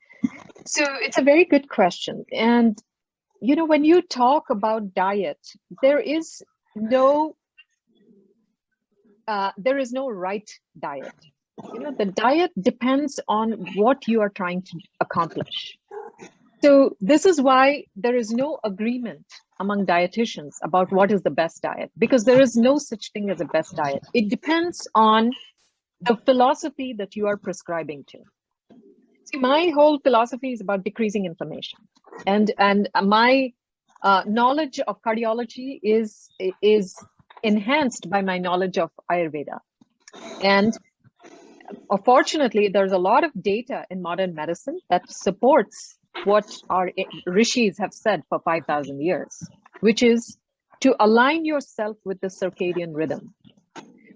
So it's a very good question. And, you know, when you talk about diet, there is no right diet. You know, the diet depends on what you are trying to accomplish. So this is why there is no agreement among dietitians about what is the best diet, because there is no such thing as a best diet. It depends on the philosophy that you are prescribing to. See, my whole philosophy is about decreasing inflammation, and my knowledge of cardiology is enhanced by my knowledge of Ayurveda. And fortunately, there's a lot of data in modern medicine that supports what our rishis have said for 5,000 years, which is to align yourself with the circadian rhythm,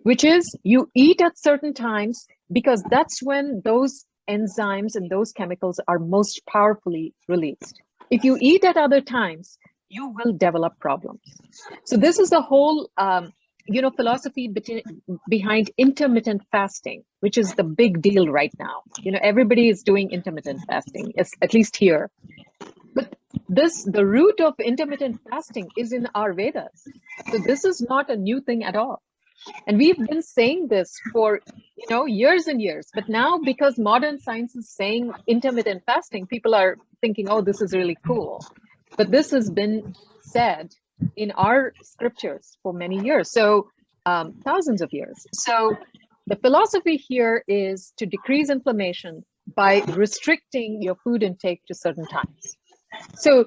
which is you eat at certain times because that's when those enzymes and those chemicals are most powerfully released. If you eat at other times, you will develop problems. So this is the whole philosophy behind intermittent fasting, which is the big deal right now. You know, everybody is doing intermittent fasting, at least here. But the root of intermittent fasting is in our Vedas. So this is not a new thing at all. And we've been saying this for years and years. But now, because modern science is saying intermittent fasting, people are thinking, oh, this is really cool. But this has been said in our scriptures for many years, so thousands of years. So the philosophy here is to decrease inflammation by restricting your food intake to certain times. So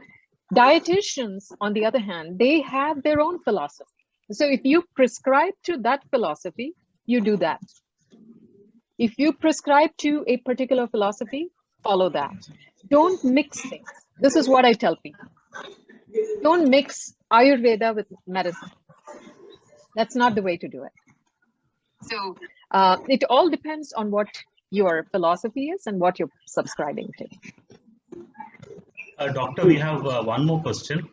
dietitians, on the other hand, they have their own philosophy. So if you prescribe to that philosophy, you do that. If you prescribe to a particular philosophy, follow that. Don't mix things. This is what I tell people. Don't mix Ayurveda with medicine. That's not the way to do it. So it all depends on what your philosophy is and what you're subscribing to. Doctor, we have one more question.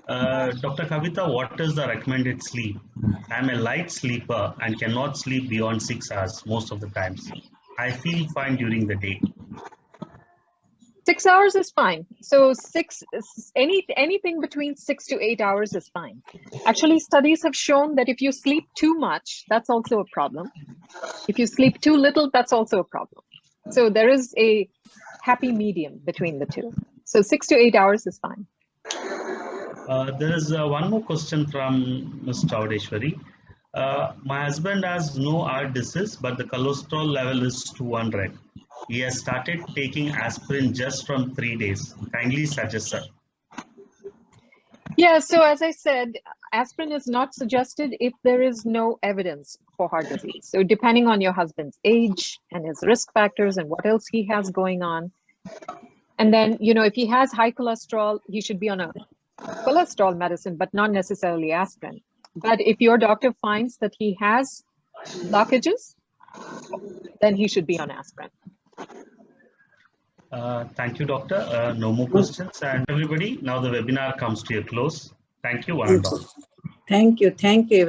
Dr. Kavitha, what is the recommended sleep? I'm a light sleeper and cannot sleep beyond 6 hours most of the times. I feel fine during the day. 6 hours is fine. So anything between 6 to 8 hours is fine. Actually, studies have shown that if you sleep too much, that's also a problem. If you sleep too little, that's also a problem. So there is a happy medium between the two. So 6 to 8 hours is fine. There is one more question from Ms. Chaudeshwari. My husband has no heart disease, but the cholesterol level is 200. He has started taking aspirin just from 3 days. Kindly suggest, sir. Yeah, so as I said, aspirin is not suggested if there is no evidence for heart disease. So depending on your husband's age and his risk factors and what else he has going on. And then, if he has high cholesterol, he should be on a cholesterol medicine, but not necessarily aspirin. But if your doctor finds that he has blockages, then he should be on aspirin. Thank you, doctor. No more questions. And everybody, now the webinar comes to a close. Thank you, one and all. Thank you. Thank you, everyone.